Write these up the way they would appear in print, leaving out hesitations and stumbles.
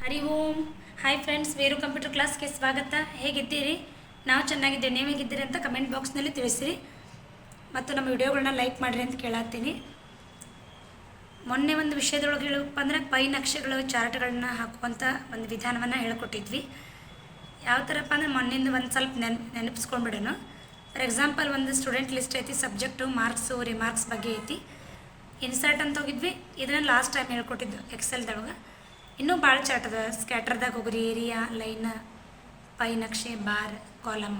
ಹರಿ ಓಂ. Hi friends, wear computer ಕ್ಲಾಸ್ಗೆ ಸ್ವಾಗತ. ಹೇಗಿದ್ದೀರಿ? ನಾವು ಚೆನ್ನಾಗಿದ್ದೇವೆ. ನೀವು ಹೇಗಿದ್ದೀರಿ ಅಂತ ಕಮೆಂಟ್ ಬಾಕ್ಸ್ನಲ್ಲಿ ತಿಳಿಸಿರಿ. ಮತ್ತು ನಮ್ಮ ವಿಡಿಯೋಗಳನ್ನ ಲೈಕ್ ಮಾಡಿರಿ ಅಂತ ಕೇಳತ್ತೀನಿ. ಮೊನ್ನೆ ಒಂದು ವಿಷಯದೊಳಗೆ ಹೇಳಬೇಕಪ್ಪ ಅಂದರೆ ಪೈ ನಕ್ಷೆಗಳು ಚಾರ್ಟ್ಗಳನ್ನ ಹಾಕುವಂಥ ಒಂದು ವಿಧಾನವನ್ನು ಹೇಳ್ಕೊಟ್ಟಿದ್ವಿ. ಯಾವ ಥರಪ್ಪ ಅಂದರೆ ಮೊನ್ನಿಂದ ಒಂದು ಸ್ವಲ್ಪ ನೆನಪಿಸ್ಕೊಂಡ್ಬಿಡೋಣ. ಫಾರ್ ಎಕ್ಸಾಂಪಲ್, ಒಂದು ಸ್ಟೂಡೆಂಟ್ ಲಿಸ್ಟ್ ಐತಿ, ಸಬ್ಜೆಕ್ಟು, ಮಾರ್ಕ್ಸು, ರಿಮಾರ್ಕ್ಸ್ ಬಗ್ಗೆ ಐತಿ. ಇನ್ಸರ್ಟ್ ಅಂತ ಹೋಗಿದ್ವಿ. ಇದನ್ನು ಲಾಸ್ಟ್ ಟೈಮ್ ಹೇಳ್ಕೊಟ್ಟಿದ್ದು ಎಕ್ಸೆಲ್ದೊಳಗೆ. ಇನ್ನೂ ಭಾಳ ಚಾರ್ಟ್ ಅದ. ಸ್ಕ್ಯಾಟರ್ದಾಗ ಹೋಗ್ರಿ, ಏರಿಯಾ, ಲೈನ್, ಪೈ ನಕ್ಷೆ, ಬಾರ್, ಕಾಲಮ್.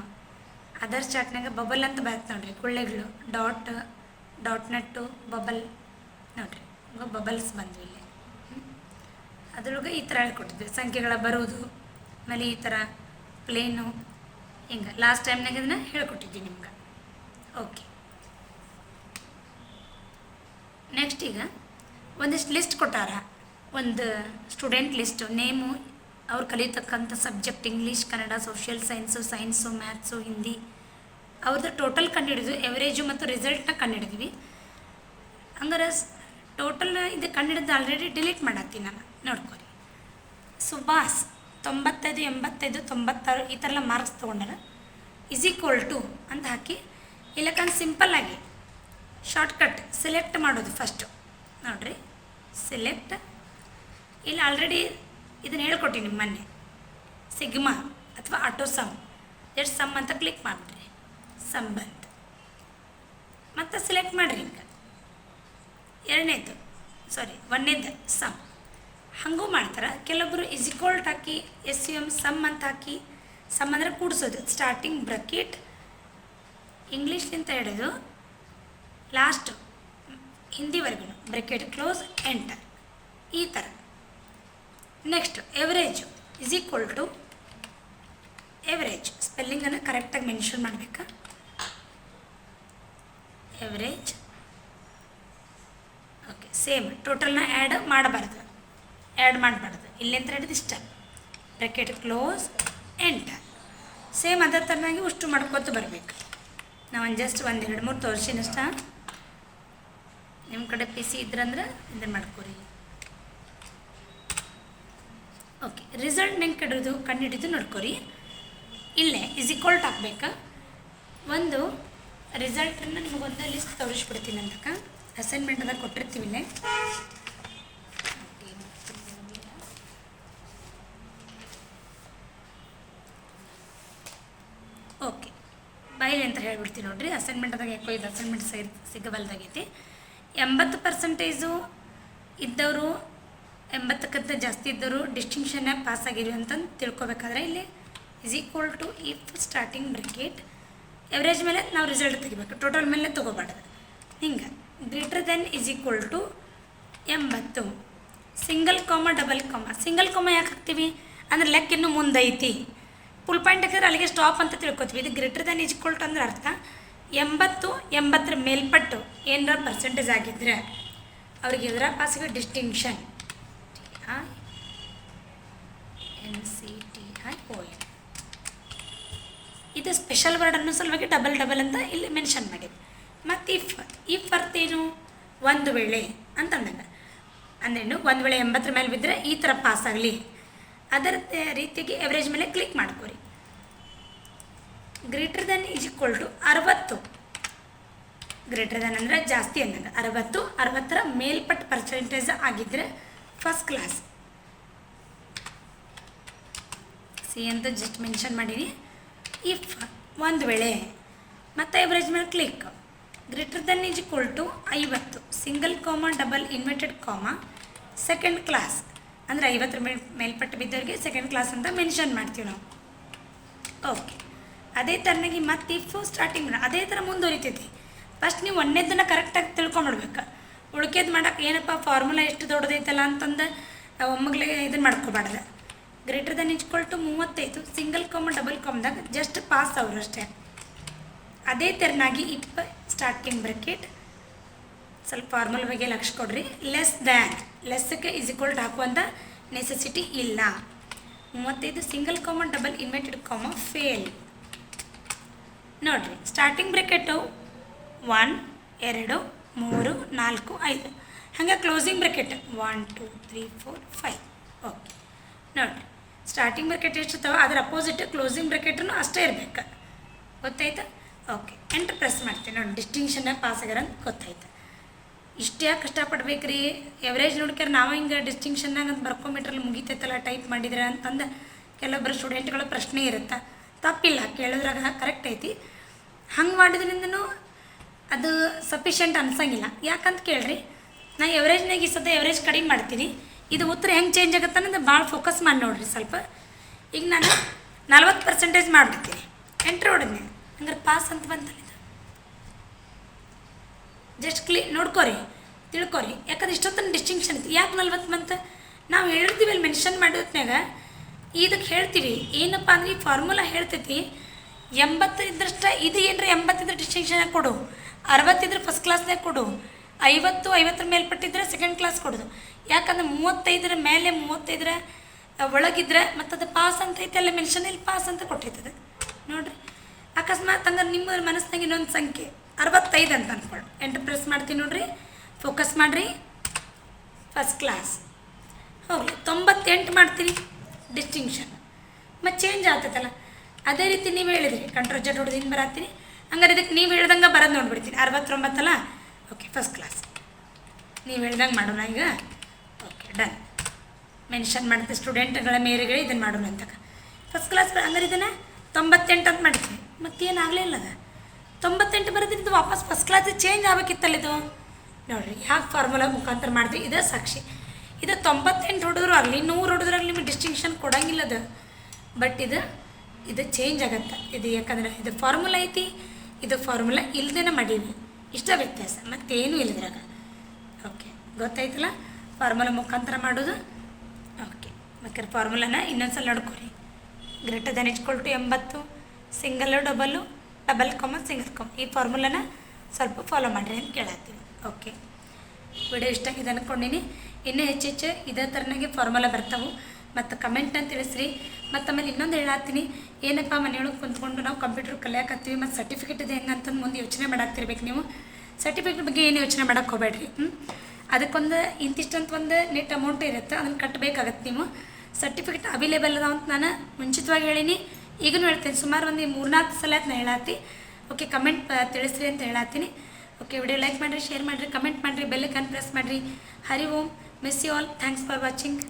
ಅದರ್ ಚಾರ್ಟ್ನಾಗ ಬಬಲ್ ಅಂತ ಬರುತ್ತೆ ನೋಡ್ರಿ, ಗುಳ್ಳೆಗಳು, ಡಾಟ್ ನಟ್ಟು, ಬಬಲ್ ನೋಡ್ರಿ. ಇವಾಗ ಬಬಲ್ಸ್ ಬಂದ್ವಿ ಇಲ್ಲಿ. ಅದ್ರೊಳಗೆ ಈ ಥರ ಹೇಳ್ಕೊಟ್ಟಿದ್ವಿ, ಸಂಖ್ಯೆಗಳ ಬರೋದು, ಆಮೇಲೆ ಈ ಥರ ಪ್ಲೇನು, ಹಿಂಗೆ ಲಾಸ್ಟ್ ಟೈಮ್ನಾಗ ಇದನ್ನು ಹೇಳ್ಕೊಟ್ಟಿದ್ವಿ ನಿಮ್ಗೆ. ಓಕೆ, ನೆಕ್ಸ್ಟ್ ಈಗ ಒಂದಿಷ್ಟು ಲಿಸ್ಟ್ ಕೊಟ್ಟಾರ. ಒಂದು ಸ್ಟೂಡೆಂಟ್ ಲಿಸ್ಟು, ನೇಮು, ಅವ್ರು ಕಲಿಯತಕ್ಕಂಥ subject, English, Kannada, social science, maths, Hindi, ಅವ್ರದ್ದು ಟೋಟಲ್ ಕಂಡುಹಿಡಿದು ಎವರೇಜು ಮತ್ತು ರಿಸಲ್ಟ್ನ ಕಂಡುಹಿಡಿದ್ವಿ. ಹಂಗಾರೆ ಟೋಟಲ್ನ ಇದು ಕಂಡುಹಿಡಿದು ಆಲ್ರೆಡಿ ಡಿಲೀಟ್ ಮಾಡತ್ತೀನಿ ನಾನು, ನೋಡ್ಕೊರಿ. ಸುಭಾಸ್ 95, 85, 96 ಈ ಥರ ಎಲ್ಲ ಮಾರ್ಕ್ಸ್ ತೊಗೊಂಡಾರ. = ಅಂತ ಹಾಕಿ ಇಲ್ಲಕ್ಕಂದು ಸಿಂಪಲ್ಲಾಗಿ ಶಾರ್ಟ್ಕಟ್ ಸೆಲೆಕ್ಟ್ ಮಾಡೋದು ಫಸ್ಟು ನೋಡಿರಿ. ಸೆಲೆಕ್ಟ್, ಇಲ್ಲಿ ಆಲ್ರೆಡಿ ಇದನ್ನು ಹೇಳ್ಕೊಟ್ಟಿನಿ ಮೊನ್ನೆ, ಸಿಗ್ಮಾ ಅಥವಾ ಆಟೋ ಸಮ್. ಸಮ್ ಅಂತ ಕ್ಲಿಕ್ ಮಾಡಿಬಿಡ್ರಿ, ಸಮ್ ಬಂತು. ಮತ್ತು ಸೆಲೆಕ್ಟ್ ಮಾಡಿರಿ. ಹಿಂಗೆ ಒಂದನೇದು ಸಮ್. ಹಾಗೂ ಮಾಡ್ತಾರೆ ಕೆಲವೊಬ್ಬರು. = ಹಾಕಿ SUM ಸಮ್ ಅಂತ ಹಾಕಿ, ಸಮ್ ಅಂದರೆ ಕೂಡಿಸೋದು, ಸ್ಟಾರ್ಟಿಂಗ್ ಬ್ರಕೆಟ್ ಇಂಗ್ಲೀಷ್ನಿಂದ ಹಿಡಿದು ಲಾಸ್ಟ್ ಹಿಂದಿವರೆಗೂ ಬ್ರಕೆಟ್ ಕ್ಲೋಸ್ ಎಂಟರ್, ಈ ಥರ. ನೆಕ್ಸ್ಟ್ ಎವರೇಜು = ಎವರೇಜ್, ಸ್ಪೆಲ್ಲಿಂಗನ್ನು ಕರೆಕ್ಟಾಗಿ ಮೆನ್ಷನ್ ಮಾಡಬೇಕಾ. ಎವರೇಜ್. ಓಕೆ, ಸೇಮ್ ಟೋಟಲ್ನ ಆ್ಯಡ್ ಮಾಡಬಾರ್ದು, ಇಲ್ಲಿಂದ ಹಿಡಿದು ಇಷ್ಟ, ಬ್ರಕೆಟ್ ಕ್ಲೋಸ್ ಎಂಟರ್. ಸೇಮ್ ಅದೇ ಥರನಾಗಿ ಅಷ್ಟು ಮಾಡ್ಕೊತ ಬರಬೇಕು. ನಾವು ಜಸ್ಟ್ 1, 2, 3 ತೋರಿಸಿನಷ್ಟ. ನಿಮ್ಮ ಕಡೆ PC ಇದ್ರಂದ್ರೆ ಇದನ್ನು ಮಾಡ್ಕೊರಿ. ಓಕೆ, ರಿಸಲ್ಟ್ ಹೆಂಗೆ ಕಂಡುಹಿಡಿದು ನೋಡ್ಕೊರಿ. ಇಲ್ಲೇ = ಹಾಕ್ಬೇಕಾ. ಒಂದು ರಿಸಲ್ಟನ್ನು ನಿಮಗೊಂದು ಲಿಸ್ಟ್ ತೋರಿಸ್ಬಿಡ್ತೀನಿ ಅಂತಕ್ಕ. ಅಸೈನ್ಮೆಂಟದಾಗ ಕೊಟ್ಟಿರ್ತೀವಿ ಇಲ್ಲೇ. ಓಕೆ, ಬೈಲಿ ಅಂತ ಹೇಳ್ಬಿಡ್ತೀನಿ ನೋಡ್ರಿ. ಅಸೈನ್ಮೆಂಟದಾಗ ಯಾಕೋ ಇದು ಅಸೈನ್ಮೆಂಟ್ ಸಿಗಬಲ್ದಾಗೈತಿ. 80% ಇದ್ದವರು, 80ಕ್ಕಿಂತ ಜಾಸ್ತಿ ಇದ್ದವರು ಡಿಸ್ಟಿಂಕ್ಷನ್ನಾಗ ಪಾಸ್ ಆಗಿರಿ ಅಂತಂದು ತಿಳ್ಕೊಬೇಕಾದ್ರೆ ಇಲ್ಲಿ = ಇಫ್ ಸ್ಟಾರ್ಟಿಂಗ್ ಬ್ರಕೆಟ್ ಎವರೇಜ್ ಮೇಲೆ ನಾವು ರಿಸಲ್ಟ್ ತೆಗಿಬೇಕು, ಟೋಟಲ್ ಮೇಲೆ ತೊಗೋಬಾರ್ದು. ಹಿಂಗೆ > 80 ಸಿಂಗಲ್ ಕಾಮ, ಡಬಲ್ ಕಾಮ. ಸಿಂಗಲ್ ಕಾಮ ಯಾಕೆ ಹಾಕ್ತೀವಿ ಅಂದ್ರೆ ಲೆಕ್ಕ ಇನ್ನೂ ಮುಂದೈತಿ. ಫುಲ್ ಪಾಯಿಂಟ್ ಹಾಕಿದ್ರೆ ಅಲ್ಲಿಗೆ ಸ್ಟಾಪ್ ಅಂತ ತಿಳ್ಕೊತೀವಿ. ಇದು > ಅಂದ್ರೆ ಅರ್ಥ 80, 80ರ ಮೇಲ್ಪಟ್ಟು ಏನಾರ ಪರ್ಸೆಂಟೇಜ್ ಆಗಿದ್ರೆ ಅವ್ರಿಗೆ ಇದರ ಪಾಸಿಗೆ ಡಿಸ್ಟಿಂಕ್ಷನ್ NCTION. ಇದು ಸ್ಪೆಷಲ್ ವರ್ಡ್ ಅನ್ನೋ ಸಲುವಾಗಿ ಡಬಲ್ ಅಂತ ಇಲ್ಲಿ ಮೆನ್ಷನ್ ಮಾಡಿದ್ವಿ. ಮತ್ತು ಇಫ್ ಅರ್ಥೇನು, ಒಂದು ವೇಳೆ ಅಂತಂದಾಗ ಅಂದ್ರೇನು, ಒಂದು ವೇಳೆ 80ರ ಮೇಲೆ ಬಿದ್ದರೆ ಈ ಥರ ಪಾಸ್ ಆಗಲಿ, ಅದರ ರೀತಿಯಾಗಿ ಎವರೇಜ್ ಮೇಲೆ ಕ್ಲಿಕ್ ಮಾಡ್ಕೊರಿ. > 60 ಅಂದರೆ ಜಾಸ್ತಿ ಅಂದಾಗ 60ರ ಮೇಲ್ಪಟ್ಟು ಪರ್ಸೆಂಟೇಜ್ ಆಗಿದ್ದರೆ ಫಸ್ಟ್ ಕ್ಲಾಸ್. ಸಿ ಅಂತ ಜಸ್ಟ್ ಮೆನ್ಷನ್ ಮಾಡೀನಿ. ಇಫ್ ಒಂದು ವೇಳೆ ಮತ್ತು ಎವರೇಜ್ ಮೇಲೆ ಕ್ಲಿಕ್. > 50 ಸಿಂಗಲ್ ಕಾಮ, double inverted comma, second class ಅಂದರೆ 50ರ ಮೇಲ್ಪಟ್ಟು ಬಿದ್ದವರಿಗೆ ಸೆಕೆಂಡ್ ಕ್ಲಾಸ್ ಅಂತ ಮೆನ್ಷನ್ ಮಾಡ್ತೀವಿ ನಾವು. ಓಕೆ, ಅದೇ ಥರನಾಗಿ ಮತ್ತು ಇಫ್ ಸ್ಟಾರ್ಟಿಂಗ್ ಅದೇ ಥರ ಮುಂದುವರಿತೈತಿ. ಫಸ್ಟ್ ನೀವು ಒಂದನೇದನ್ನು ಕರೆಕ್ಟಾಗಿ ತಿಳ್ಕೊಂಬಿಡ್ಬೇಕು. ಉಳ್ಕೆದು ಮಾಡೋಕೆ ಏನಪ್ಪ ಫಾರ್ಮುಲಾ ಎಷ್ಟು ದೊಡ್ಡದೈತಲ್ಲ ಅಂತಂದು ಒಮ್ಮಗಲೇ ಇದನ್ನು ಮಾಡ್ಕೊಬಾರ್ದು. > 35 ಸಿಂಗಲ್ ಕಾಮ, ಡಬಲ್ ಕಾಮ್ದಾಗ ಜಸ್ಟ್ ಪಾಸ್ ಅವರು ಅಷ್ಟೇ. ಅದೇ ಥರನಾಗಿ ಇಫ್ ಸ್ಟಾರ್ಟಿಂಗ್ ಬ್ರಕೆಟ್, ಸ್ವಲ್ಪ ಫಾರ್ಮುಲಾ ಬಗ್ಗೆ ಲಕ್ಷ ಕೊಡ್ರಿ. ಲೆಸ್ಗೆ = ಹಾಕುವಂಥ ನೆಸೆಸಿಟಿ ಇಲ್ಲ. 35 ಸಿಂಗಲ್ ಕಾಮ, ಡಬಲ್ ಇನ್ವರ್ಟೆಡ್ ಕಾಮ, ಫೇಲ್ ನೋಡಿರಿ. ಸ್ಟಾರ್ಟಿಂಗ್ ಬ್ರೆಕೆಟು 1, 2, 3, 4, 5. ಹಾಗೆ ಕ್ಲೋಸಿಂಗ್ ಬ್ರೆಕೆಟ್ 1, 2, 3, 4, 5. ಓಕೆ, ನೋಡಿರಿ ಸ್ಟಾರ್ಟಿಂಗ್ ಬ್ರಾಕೆಟ್ ಎಷ್ಟಿರ್ತಾವೆ ಅದರ ಅಪೋಸಿಟ್ ಕ್ಲೋಸಿಂಗ್ ಬ್ರಾಕೆಟ್ನು ಅಷ್ಟೇ ಇರಬೇಕು. ಗೊತ್ತಾಯ್ತಾ? ಓಕೆ ಎಂಟ್ರ್ ಪ್ರೆಸ್ ಮಾಡ್ತೀನಿ ನೋಡಿ, ಡಿಸ್ಟಿಂಕ್ಷನ್ನಾಗ ಪಾಸ್ ಆಗ್ಯಾರ ಅಂತ ಗೊತ್ತಾಯ್ತು. ಇಷ್ಟು ಯಾಕೆ ಕಷ್ಟಪಡ್ಬೇಕು ರೀ, ಎವರೇಜ್ ನೋಡ್ಕ್ಯಾರ ನಾವು ಹಿಂಗೆ ಡಿಸ್ಟಿಂಕ್ಷನ್ನಾಗ ಅಂತ ಬರ್ಕೊಂಬಿಟ್ರಲ್ಲಿ ಮುಗಿತೈತಲ್ಲ ಟೈಪ್ ಮಾಡಿದ್ರೆ ಅಂತಂದು ಕೆಲವೊಬ್ಬರು ಸ್ಟೂಡೆಂಟ್ಗಳ ಪ್ರಶ್ನೆ ಇರುತ್ತೆ. ತಪ್ಪಿಲ್ಲ, ಕೇಳೋದ್ರಾಗ ಕರೆಕ್ಟ್ ಐತಿ. ಹಂಗೆ ಮಾಡಿದ್ರಿಂದನೂ ಅದು ಸಫಿಷಿಯೆಂಟ್ ಅನ್ಸಂಗಿಲ್ಲ. ಯಾಕಂತ ಕೇಳ್ರಿ, ನಾ ಎವರೇಜ್ನಾಗ ಈ ಸದ್ಯ ಎವರೇಜ್ ಕಡಿಮೆ ಮಾಡ್ತೀನಿ. ಇದು ಉತ್ತರ ಹೆಂಗೆ ಚೇಂಜ್ ಆಗುತ್ತೆ ಅನ್ನೋದು ಭಾಳ ಫೋಕಸ್ ಮಾಡಿ ನೋಡಿರಿ ಸ್ವಲ್ಪ. ಈಗ ನಾನು 40% ಮಾಡಿಬಿಡ್ತೀನಿ, ಎಂಟ್ರ್ ಹೊಡೆದ್ನಿ, ಹಂಗಾರೆ ಪಾಸ್ ಅಂತ ಬಂತಲ್ಲ. ಇದು ಜಸ್ಟ್ ನೋಡ್ಕೋರಿ, ತಿಳ್ಕೊರಿ. ಯಾಕಂದ್ರೆ ಇಷ್ಟೊತ್ತನ ಡಿಸ್ಟಿಂಕ್ಷನ್ ಐತಿ. ಯಾಕೆ 40 ಬಂತು ನಾವು ಹೇಳಿರ್ತೀವಿ ಅಲ್ಲಿ ಮೆನ್ಷನ್ ಮಾಡೋತ್ನಾಗ. ಇದಕ್ಕೆ ಹೇಳ್ತೀವಿ ಏನಪ್ಪ ಅಂದ್ರೆ ಈ ಫಾರ್ಮುಲಾ ಹೇಳ್ತೈತಿ 80 ಇದ್ರಷ್ಟ ಇದು ಏನರ 80 ಇದ್ರೆ ಡಿಸ್ಟಿಂಕ್ಷನಾಗ ಕೊಡು, 60 ಇದ್ರೆ ಫಸ್ಟ್ ಕ್ಲಾಸ್ನಾಗ ಕೊಡು, 50 ಮೇಲ್ಪಟ್ಟಿದ್ರೆ ಸೆಕೆಂಡ್ ಕ್ಲಾಸ್ ಕೊಡೋದು. ಯಾಕಂದ್ರೆ 35 ಮೇಲೆ 35 ಒಳಗಿದ್ರೆ ಮತ್ತು ಅದು ಪಾಸ್ ಅಂತ ಐತೆ ಅಲ್ಲ ಮೆನ್ಷನ್, ಇಲ್ಲಿ ಪಾಸ್ ಅಂತ ಕೊಟ್ಟೈತದ ನೋಡಿರಿ. ಅಕಸ್ಮಾತ್ ಹಂಗಾರೆ ನಿಮ್ಮ ಮನಸ್ಸಿನಾಗ ಇನ್ನೊಂದು ಸಂಖ್ಯೆ 65 ಅಂತ ಅಂದ್ಕೊಳ್ಳಿ, ಎಂಟ್ರ್ ಪ್ರೆಸ್ ಮಾಡ್ತೀನಿ ನೋಡಿರಿ, ಫೋಕಸ್ ಮಾಡಿರಿ, ಫಸ್ಟ್ ಕ್ಲಾಸ್ ಹೋಗಲಿ. 98 ಮಾಡ್ತೀನಿ ಡಿಸ್ಟಿಂಕ್ಷನ್, ಮತ್ತು ಚೇಂಜ್ ಆಗ್ತೈತಲ್ಲ. ಅದೇ ರೀತಿ ನೀವು ಹೇಳಿದ್ರಿ ಕಂಟ್ರೋಲ್ ಜಡ್ ಹೊಡೆದಿನ ಬರತ್ತೀನಿ, ಹಂಗಾರೆ ಇದಕ್ಕೆ ನೀವು ಹೇಳ್ದಂಗೆ ಬರೋದು ನೋಡ್ಬಿಡ್ತೀನಿ. 69 ಅಲ್ಲ, ಓಕೆ ಫಸ್ಟ್ ಕ್ಲಾಸ್ ನೀವು ಹೇಳ್ದಂಗೆ ಮಾಡೋಣ ಈಗ. ಓಕೆ ಡನ್, ಮೆನ್ಷನ್ ಮಾಡ್ತೀವಿ ಸ್ಟೂಡೆಂಟ್ಗಳ ಮೇರೆಗೆ ಇದನ್ನು ಮಾಡೋಣ ಅಂತ. ಫಸ್ಟ್ ಕ್ಲಾಸ್ ಹಂಗಾರೆ ಇದನ್ನು 98 ಅಂತ ಮಾಡಿದ್ವಿ, ಮತ್ತೇನಾಗಲೇ ಇಲ್ಲ ಅದು 98 ಬರೋದ್ರಿಂದ ವಾಪಸ್ ಫಸ್ಟ್ ಕ್ಲಾಸಿಗೆ ಚೇಂಜ್ ಆಗಬೇಕಿತ್ತಲ್ಲ ಇದು. ನೋಡಿರಿ ಯಾಕೆ ಫಾರ್ಮುಲಾ ಮುಖಾಂತರ ಮಾಡಿದ್ವಿ, ಇದೇ ಸಾಕ್ಷಿ. ಇದು 98 ಹೊಡೆದ್ರು ಆಗಲಿ 100 ಹೊಡೆದ್ರಾಗಲಿ ನಿಮಗೆ ಡಿಸ್ಟಿಂಕ್ಷನ್ ಕೊಡೋಂಗಿಲ್ಲ ಅದು. ಬಟ್ ಇದು ಚೇಂಜ್ ಆಗತ್ತೆ. ಇದು ಯಾಕಂದ್ರೆ ಇದು ಫಾರ್ಮುಲಾ ಐತಿ, ಇದು ಫಾರ್ಮುಲಾ ಇಲ್ದೇನೆ ಮಾಡೀವಿ, ಇಷ್ಟ ವ್ಯತ್ಯಾಸ, ಮತ್ತೇನೂ ಇಲ್ಲದ್ರಾಗ. ಓಕೆ ಗೊತ್ತಾಯ್ತಲ್ಲ ಫಾರ್ಮುಲಾ ಮುಖಾಂತರ ಮಾಡೋದು. ಓಕೆ ಬೇಕಾದ್ರೆ ಫಾರ್ಮುಲಾನ ಇನ್ನೊಂದ್ಸಲ ನೋಡ್ಕೊರಿ. Greater than equal to 80, single double, double comma single comma, ಈ ಫಾರ್ಮುಲಾನ ಸ್ವಲ್ಪ ಫಾಲೋ ಮಾಡಿರಿ ಅಂತ ಕೇಳತ್ತೀವಿ. ಓಕೆ ವಿಡಿಯೋ ಇಷ್ಟ ಆಗಿದೆ ಅಂದ್ಕೊಂಡಿನಿ. ಇನ್ನೂ ಹೆಚ್ಚೆಚ್ಚು ಇದೇ ಥರನಾಗೆ ಫಾರ್ಮುಲಾ ಬರ್ತಾವೆ. ಮತ್ತು ಕಮೆಂಟ್ ಅಂತ ತಿಳಿಸ್ರಿ. ಮತ್ತು ಆಮೇಲೆ ಇನ್ನೊಂದು ಹೇಳತ್ತೀನಿ, ಏನಪ್ಪ ಮನೆಯೊಳಗೆ ಕುಂತ್ಕೊಂಡು ನಾವು ಕಂಪ್ಯೂಟರ್ ಕಲಿಯಾಕತ್ತೀವಿ ಮತ್ತು ಸರ್ಟಿಫಿಕೇಟ್ ಇದೆ ಹೆಂಗೆ ಅಂತಂದು ಮುಂದೆ ಯೋಚನೆ ಮಾಡಾಕ್ತಿರ್ಬೇಕು. ನೀವು ಸರ್ಟಿಫಿಕೇಟ್ ಬಗ್ಗೆ ಏನು ಯೋಚನೆ ಮಾಡೋಕ್ಕೆ ಹೋಗಬೇಡ್ರಿ. ಅದಕ್ಕೊಂದು ಇಂತಿಷ್ಟಂತ ಒಂದು ನೆಟ್ ಅಮೌಂಟ್ ಇರುತ್ತೆ, ಅದನ್ನು ಕಟ್ಟಬೇಕಾಗತ್ತೆ. ನೀವು ಸರ್ಟಿಫಿಕೇಟ್ ಅವೈಲೇಬಲ್ ಅದಾವ ಅಂತ ನಾನು ಮುಂಚಿತವಾಗಿ ಹೇಳೀನಿ, ಈಗಲೂ ಹೇಳ್ತೀನಿ. ಸುಮಾರು ಒಂದು 3-4 ಸಲ ನಾನು ಹೇಳತ್ತಿ. ಓಕೆ ಕಮೆಂಟ್ ತಿಳಿಸ್ರಿ ಅಂತ ಹೇಳತ್ತೀನಿ. ಓಕೆ ವಿಡಿಯೋ ಲೈಕ್ ಮಾಡಿರಿ, ಶೇರ್ ಮಾಡಿರಿ, ಕಮೆಂಟ್ ಮಾಡಿರಿ, ಬೆಲ್ ಐಕಾನ್ ಪ್ರೆಸ್ ಮಾಡಿರಿ. Hari Om, miss you all, thanks for watching.